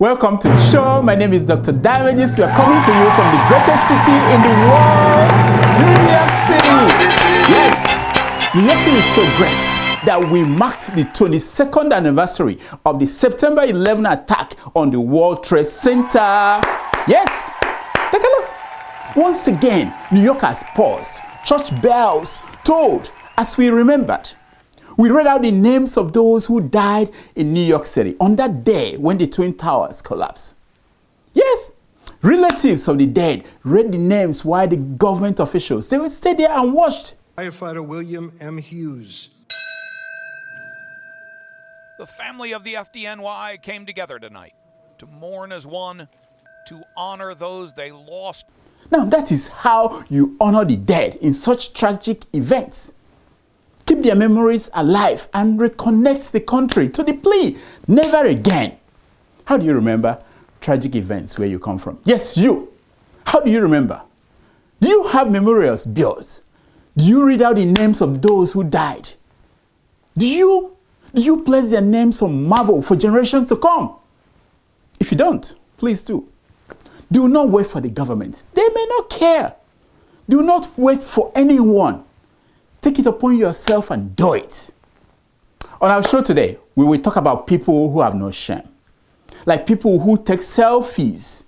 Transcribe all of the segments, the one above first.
Welcome to the show. My name is Dr. Damages. We are coming to you from the greatest city in the world, New York City. Yes, New York City is so great that we marked the 22nd anniversary of the September 11 attack on the World Trade Center. Yes, take a look. Once again, New York has paused. Church bells tolled as we remembered. We read out the names of those who died in New York City on that day when the Twin Towers collapsed. Yes, relatives of the dead read the names while the government officials, they would stay there and watched. Firefighter William M. Hughes. The family of the FDNY came together tonight to mourn as one, to honor those they lost. Now that is how you honor the dead in such tragic events. Keep their memories alive and reconnect the country to the plea, never again. How do you remember tragic events where you come from? Yes, you. How do you remember? Do you have memorials built? Do you read out the names of those who died? Do you place their names on marble for generations to come? If you don't, please do. Do not wait for the government. They may not care. Do not wait for anyone. Take it upon yourself and do it. On our show today, we will talk about people who have no shame. Like people who take selfies.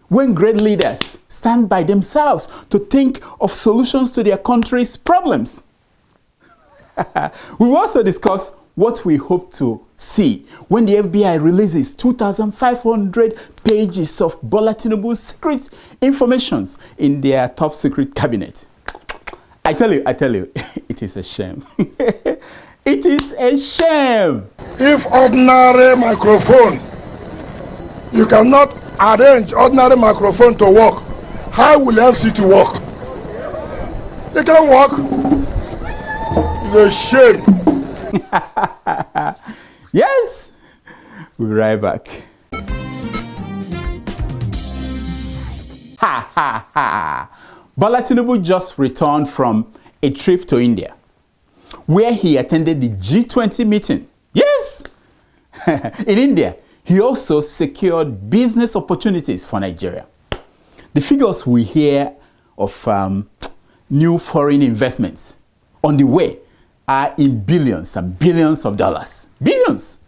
When great leaders stand by themselves to think of solutions to their country's problems. We will also discuss what we hope to see when the FBI releases 2,500 pages of Bola Tinubu's secret informations in their top secret cabinet. I tell you, it is a shame. It is a shame. If ordinary microphone, you cannot arrange ordinary microphone to work, how will FCT work? It can work. It's a shame. Yes, we'll be right back. Ha ha ha. Bola Tinubu just returned from a trip to India, where he attended the G20 meeting. Yes, in India, he also secured business opportunities for Nigeria. The figures we hear of new foreign investments on the way are in billions and billions of dollars. Billions!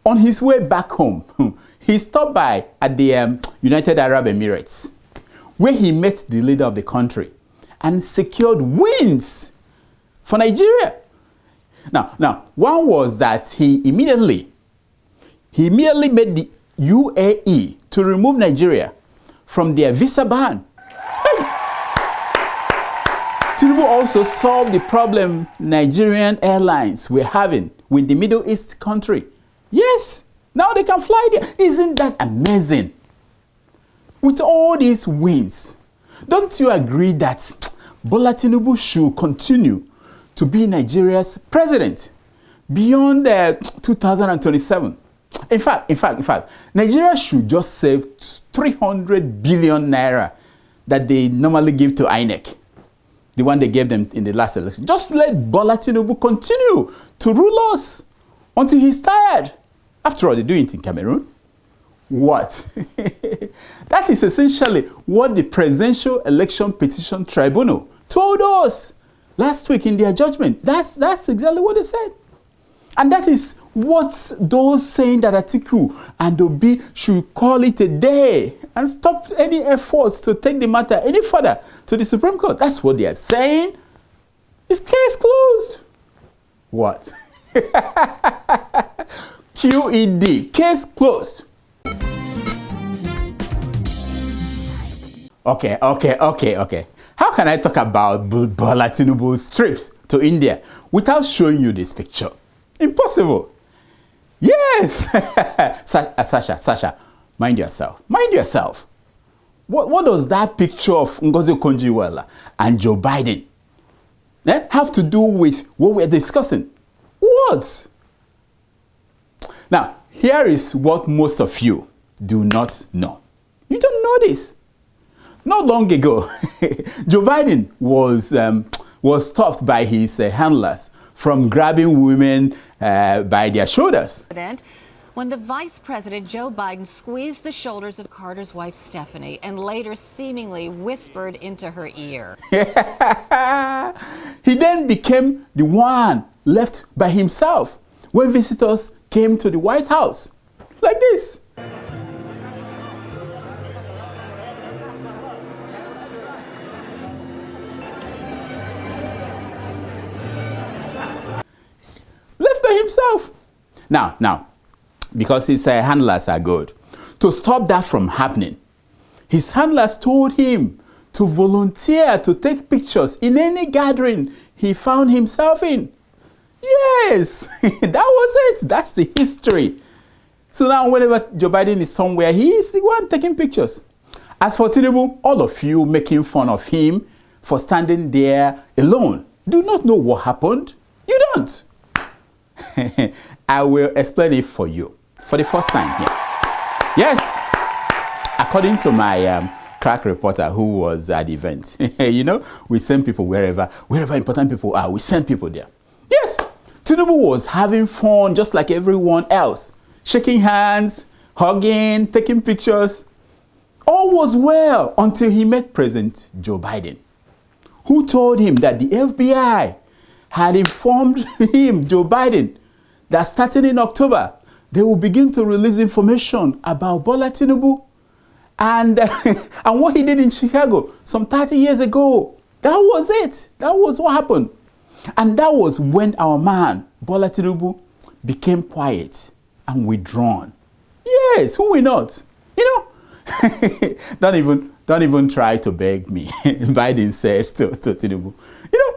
On his way back home, he stopped by at the United Arab Emirates, where he met the leader of the country and secured wins for Nigeria. Now, one was that he immediately made the UAE to remove Nigeria from their visa ban. Tinubu also solved the problem Nigerian airlines were having with the Middle East country. Yes, now they can fly there. Isn't that amazing? With all these wins, don't you agree that Bola Tinubu should continue to be Nigeria's president beyond 2027? In fact, Nigeria should just save 300 billion naira that they normally give to INEC. The one they gave them in the last election. Just let Bola Tinubu continue to rule us until he's tired. After all, they do it in Cameroon. What? That is essentially what the Presidential Election Petition Tribunal told us last week in their judgment. That's exactly what they said. And that is what those saying that Atiku and Obi should call it a day and stop any efforts to take the matter any further to the Supreme Court. That's what they are saying. It's case closed. What? QED, case closed. Okay. How can I talk about Bola Tinubu's trips to India without showing you this picture? Impossible. Yes. Sasha, mind yourself. What does that picture of Ngozi Okonjo-Iweala and Joe Biden have to do with what we're discussing? What? Now, here is what most of you do not know. You don't know this. Not long ago, Joe Biden was stopped by his handlers from grabbing women by their shoulders. when the Vice President Joe Biden squeezed the shoulders of Carter's wife Stephanie and later seemingly whispered into her ear. He then became the one left by himself when visitors came to the White House. Like this. Left by himself. Now, because his handlers are good, to stop that from happening, his handlers told him to volunteer to take pictures in any gathering he found himself in. Yes, that was it. That's the history. So now whenever Joe Biden is somewhere, he is the one taking pictures. As for Tinubu, all of you making fun of him for standing there alone do not know what happened. You don't. I will explain it for you for the first time here. Yes, according to my crack reporter who was at the event, you know, we send people wherever important people are, we send people there. Yes, Tinubu was having fun just like everyone else, shaking hands, hugging, taking pictures. All was well until he met President Joe Biden, who told him that the FBI had informed him, Joe Biden, that starting in October, they will begin to release information about Bola Tinubu and what he did in Chicago some 30 years ago. That was it. That was what happened. And that was when our man, Bola Tinubu, became quiet and withdrawn. Yes, who will not? You know, don't even try to beg me, Biden says to Tinubu. You know,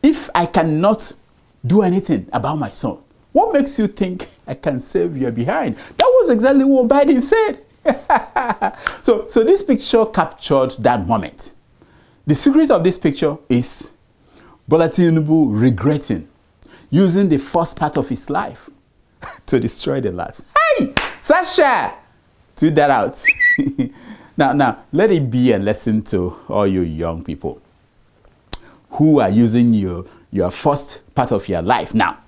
if I cannot do anything about my son, what makes you think I can save your behind? That was exactly what Biden said. So this picture captured that moment. The secret of this picture is Bola Tinubu regretting using the first part of his life to destroy the last. Hey, Sasha, tweet that out. Now, let it be a lesson to all you young people who are using your first part of your life now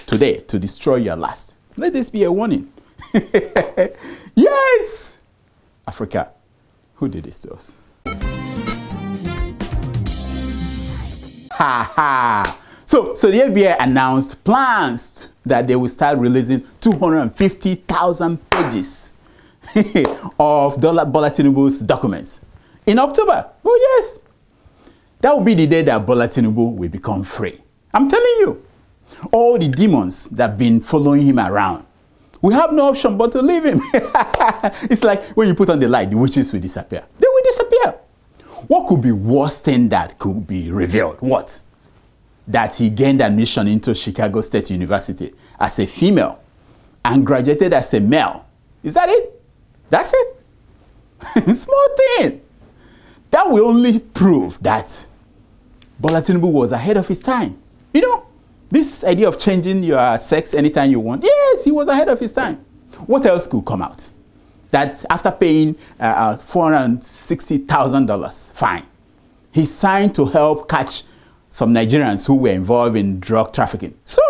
today to destroy your last. Let this be a warning. Yes, Africa, who did this to us? Ha ha. So the FBI announced plans that they will start releasing 250,000 pages of Bola Tinubu's documents in October. Oh yes, that will be the day that Bola Tinubu will become free. I'm telling you, all the demons that have been following him around, we have no option but to leave him. It's like when you put on the light, the witches will disappear. They will disappear. What could be worse thing that could be revealed? What? That he gained admission into Chicago State University as a female and graduated as a male. Is that it? That's it? Small thing. That will only prove that Bola Tinubu was ahead of his time. You know, this idea of changing your sex anytime you want, yes, he was ahead of his time. What else could come out? That after paying $460,000 fine, he signed to help catch some Nigerians who were involved in drug trafficking. So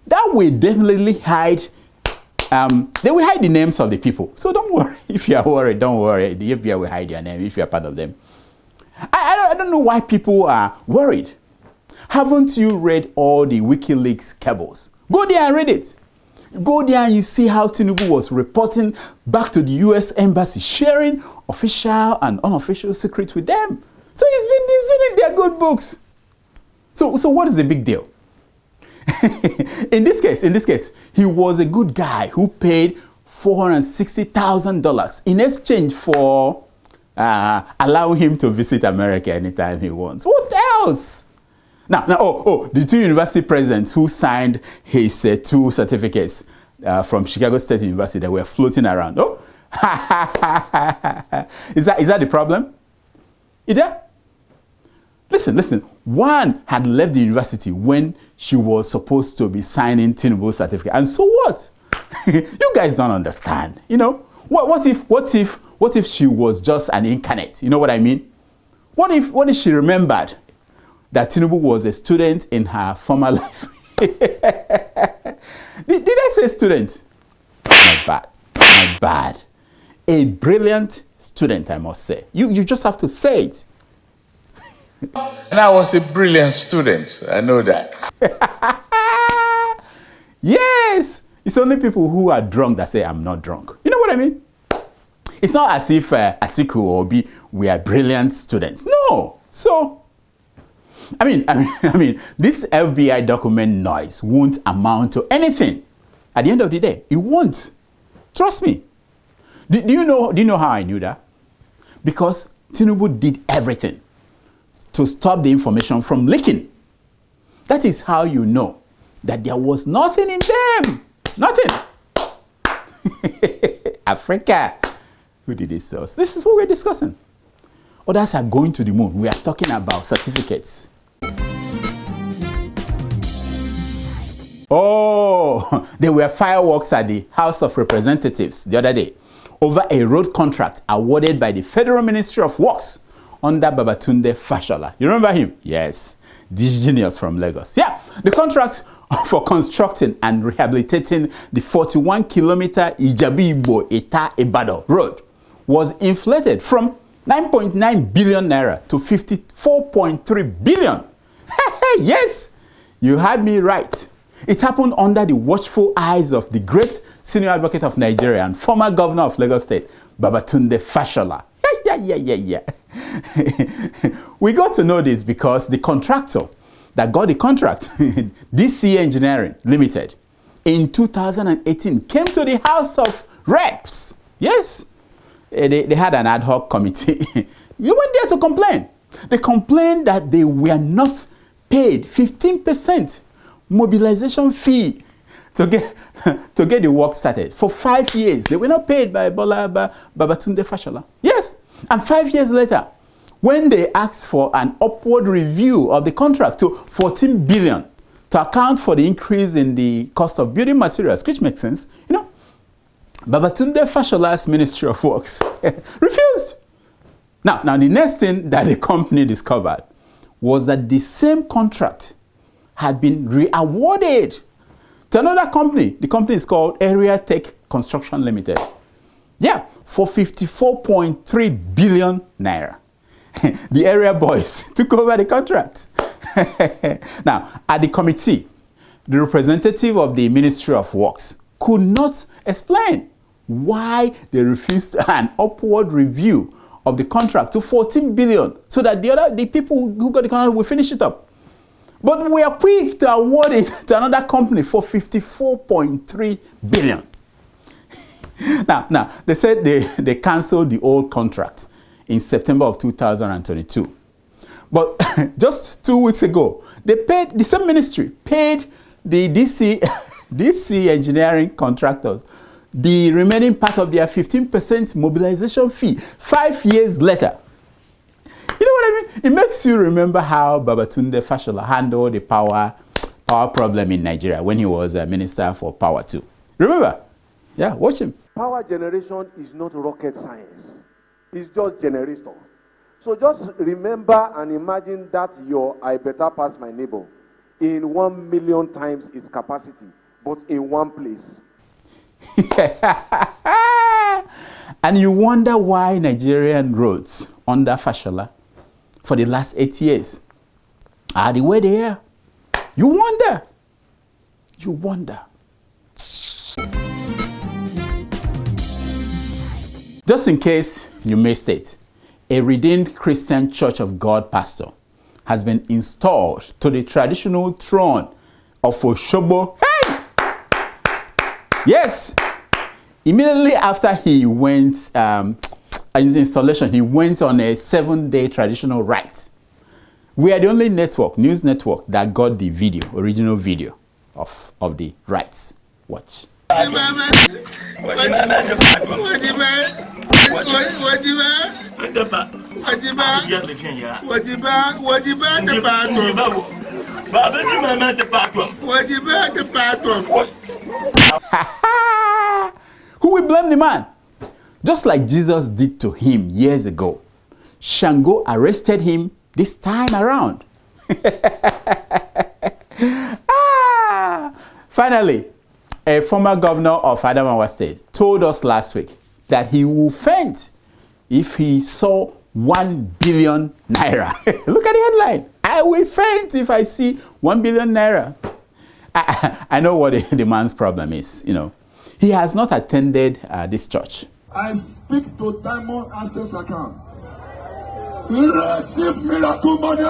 that will definitely hide, they will hide the names of the people. So don't worry. If you are worried, don't worry. The FBI will hide your name if you are part of them. I don't know why people are worried. Haven't you read all the WikiLeaks cables? Go there and read it. Go there and you see how Tinubu was reporting back to the US Embassy, sharing official and unofficial secrets with them. So he's been in their good books. So what is the big deal? In this case, he was a good guy who paid $460,000 in exchange for allowing him to visit America anytime he wants. What else? Now, the two university presidents who signed his two certificates from Chicago State University that were floating around. Oh, is that the problem? Is that? Listen. One had left the university when she was supposed to be signing Tinubu's certificate. And so what? You guys don't understand. You know, what if she was just an incarnate? You know what I mean? What if she remembered that Tinubu was a student in her former life? Did I say student? Not bad. Not bad. A brilliant student, I must say. You just have to say it. And I was a brilliant student. I know that. Yes! It's only people who are drunk that say, I'm not drunk. You know what I mean? It's not as if Atiku or Obi were brilliant students. No! So, I mean, this FBI document noise won't amount to anything. At the end of the day, it won't. Trust me. Do you know how I knew that? Because Tinubu did everything to stop the information from leaking. That is how you know that there was nothing in them. Nothing. Africa. Who did this to us? This is what we're discussing. Others are going to the moon. We are talking about certificates. Oh, there were fireworks at the House of Representatives the other day over a road contract awarded by the Federal Ministry of Works under Babatunde Fashola. You remember him? Yes. This genius from Lagos. Yeah, the contract for constructing and rehabilitating the 41-kilometer Ijabi-Igbo-Eta-Ibadan road was inflated from 9.9 billion naira to 54.3 billion. Yes, you had me right. It happened under the watchful eyes of the great senior advocate of Nigeria and former governor of Lagos State, Babatunde Fashola. Yeah. We got to know this because the contractor that got the contract, DC Engineering Limited, in 2018 came to the House of Reps. Yes, they had an ad hoc committee. You went there to complain. They complained that they were not paid 15% mobilization fee to get the work started. For 5 years, they were not paid by Babatunde Fashola. Yes, and 5 years later, when they asked for an upward review of the contract to 14 billion to account for the increase in the cost of building materials, which makes sense, you know, Babatunde Fashola's Ministry of Works refused. Now, the next thing that the company discovered was that the same contract had been re-awarded to another company. The company is called Area Tech Construction Limited. Yeah, for 54.3 billion naira. The area boys took over the contract. Now, at the committee, the representative of the Ministry of Works could not explain why they refused an upward review of the contract to 14 billion so that the people who got the contract will finish it up. But we are quick to award it to another company for 54.3 billion. Now, they said they canceled the old contract in September of 2022. But just 2 weeks ago, the same ministry paid the DC engineering contractors the remaining part of their 15% mobilization fee 5 years later. You know what I mean? It makes you remember how Babatunde Fashola handled the power problem in Nigeria when he was a minister for power too. Remember? Yeah, watch him. Power generation is not rocket science. It's just generator. So just remember and imagine that your I better pass my neighbor in 1 million times its capacity, but in one place. And you wonder why Nigerian roads under Fashola for the last 8 years are the way they are. You wonder. You wonder. Just in case you missed it, a Redeemed Christian Church of God pastor has been installed to the traditional throne of Oshobo. Hey! Yes! Immediately after he went, in his installation, he went on a 7-day traditional rite. We are the only network, news network, that got the video, original video of the rites. Watch. Who will blame the man? Just like Jesus did to him years ago. Shango arrested him this time around. Finally, a former governor of Adamawa State told us last week that he will faint if he saw 1 billion naira. Look at the headline. I will faint if I see 1 billion naira. I know what the man's problem is. You know, he has not attended this church. I speak to Diamond Access account. Receive miracle money.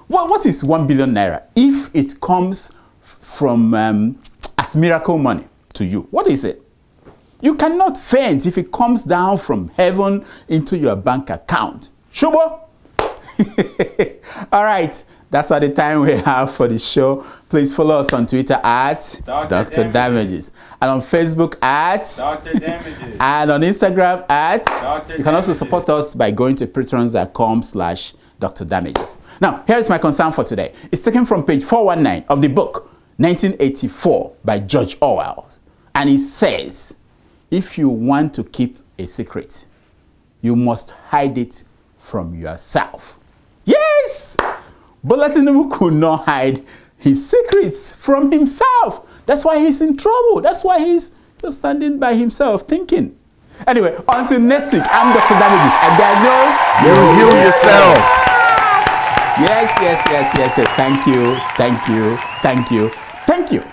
What is 1 billion naira if it comes from as miracle money to you? What is it? You cannot faint if it comes down from heaven into your bank account. Shubo? All right. That's all the time we have for the show. Please follow us on Twitter at Dr. Damages. And on Facebook at Dr. Damages. And on Instagram at Dr. You can also support us by going to patrons.com/Dr. Damages. Now, here is my concern for today. It's taken from page 419 of the book 1984 by George Orwell. And it says, if you want to keep a secret, you must hide it from yourself. Yes! Bola Tinubu could not hide his secrets from himself. That's why he's in trouble. That's why he's just standing by himself thinking. Anyway, until next week, I'm Dr. Damages. I diagnose. You heal yourself. Yes. Thank you.